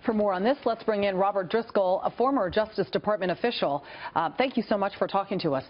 For more on this, let's bring in Robert Driscoll, a former Justice Department official. Thank you so much for talking to us.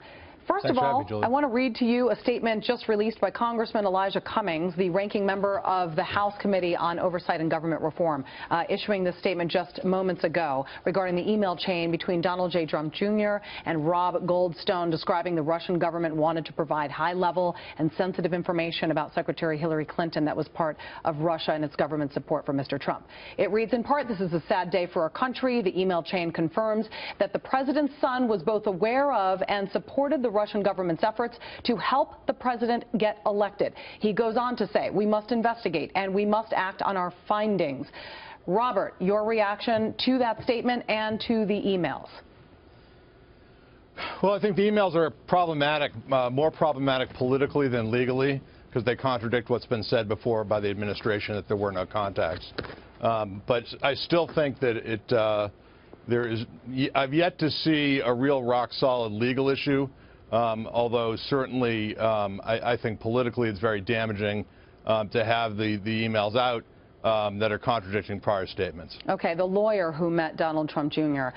First of all, I want to read to you a statement just released by Congressman Elijah Cummings, the ranking member of the House Committee on Oversight and Government Reform, issuing this statement just moments ago regarding the email chain between Donald J. Trump Jr. and Rob Goldstone, describing the Russian government wanted to provide high-level and sensitive information about Secretary Hillary Clinton that was part of Russia and its government support for Mr. Trump. It reads in part, "This is a sad day for our country. The email chain confirms that the president's son was both aware of and supported the Russian government's efforts to help the president get elected." He goes on to say, "We must investigate and we must act on our findings." Robert, your reaction to that statement and to the emails? Well, I think the emails are problematic, more problematic politically than legally, because they contradict what's been said before by the administration that there were no contacts. But I still think that I've yet to see a real rock-solid legal issue. Although certainly I think politically it's very damaging to have the emails out that are contradicting prior statements. Okay, the lawyer who met Donald Trump Jr.,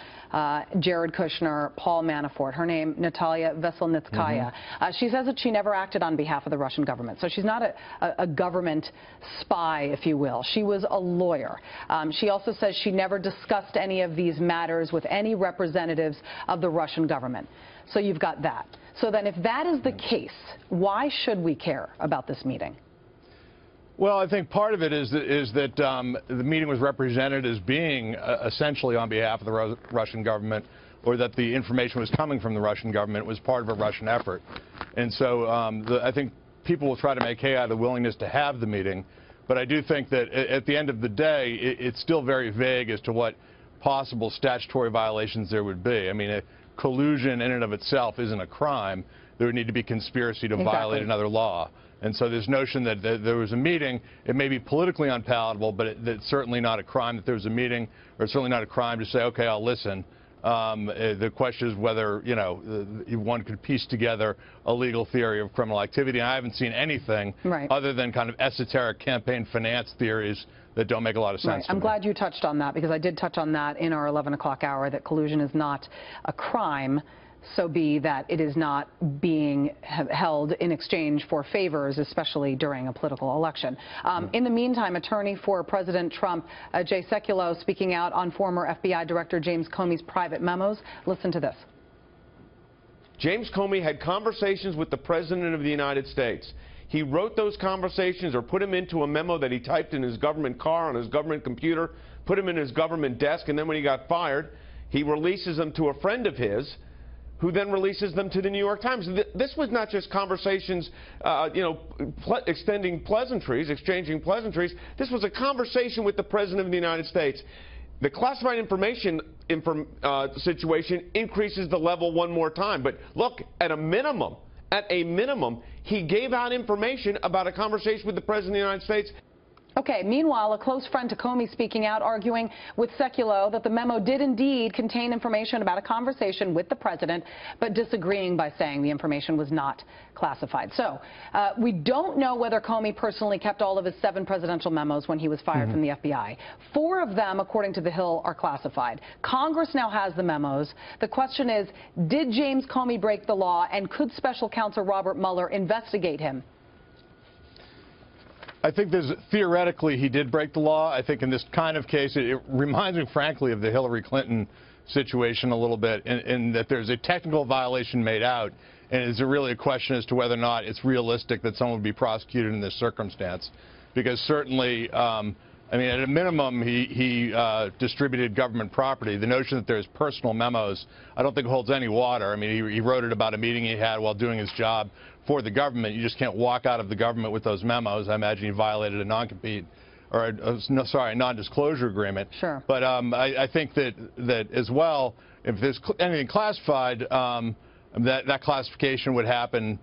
Jared Kushner, Paul Manafort, her name Natalia Veselnitskaya, she says that she never acted on behalf of the Russian government. So she's not a government spy, if you will. She was a lawyer. She also says she never discussed any of these matters with any representatives of the Russian government. So you've got that. So then if that is the case, why should we care about this meeting? Well, I think part of it is that the meeting was represented as being essentially on behalf of the Russian government, or that the information was coming from the Russian government. It was part of a Russian effort. And so I think people will try to make hay out of the willingness to have the meeting. But I do think that at the end of the day, it's still very vague as to what possible statutory violations there would be. I mean, collusion in and of itself isn't a crime. There would need to be conspiracy to violate another law. And so this notion that there was a meeting, it may be politically unpalatable, but it's certainly not a crime that there was a meeting, or it's certainly not a crime to say, okay, I'll listen. The question is whether, one could piece together a legal theory of criminal activity. And I haven't seen anything other than kind of esoteric campaign finance theories that don't make a lot of sense to me. I'm glad you touched on that, because I did touch on that in our 11 o'clock hour, that collusion is not a crime, so be that it is not being held in exchange for favors, especially during a political election. In the meantime, attorney for President Trump, Jay Sekulow, speaking out on former FBI Director James Comey's private memos. Listen to this. James Comey had conversations with the President of the United States. He wrote those conversations or put them into a memo that he typed in his government car on his government computer, put them in his government desk, and then when he got fired, he releases them to a friend of his, who then releases them to the New York Times. This was not just conversations, exchanging pleasantries. This was a conversation with the President of the United States. The classified information situation increases the level one more time. But look, at a minimum, he gave out information about a conversation with the President of the United States. Okay, meanwhile, a close friend to Comey speaking out, arguing with Sekulow that the memo did indeed contain information about a conversation with the president, but disagreeing by saying the information was not classified. So we don't know whether Comey personally kept all of his 7 presidential memos when he was fired from the FBI. 4 of them, according to The Hill, are classified. Congress now has the memos. The question is, did James Comey break the law, and could Special Counsel Robert Mueller investigate him? I think theoretically he did break the law. I think in this kind of case, it reminds me, frankly, of the Hillary Clinton situation a little bit, in that there's a technical violation made out, and it's really a question as to whether or not it's realistic that someone would be prosecuted in this circumstance. Because certainly, I mean, at a minimum, he distributed government property. The notion that there's personal memos, I don't think holds any water. I mean, he wrote it about a meeting he had while doing his job for the government. You just can't walk out of the government with those memos. I imagine he violated a non-compete, or a non-disclosure agreement. Sure. But I think that as well, if there's anything classified, that classification would happen,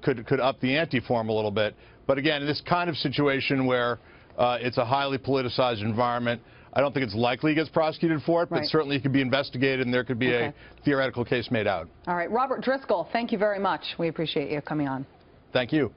could up the ante for him a little bit. But again, in this kind of situation where it's a highly politicized environment, I don't think it's likely he gets prosecuted for it, but certainly he could be investigated, and there could be a theoretical case made out. All right. Robert Driscoll, thank you very much. We appreciate you coming on. Thank you.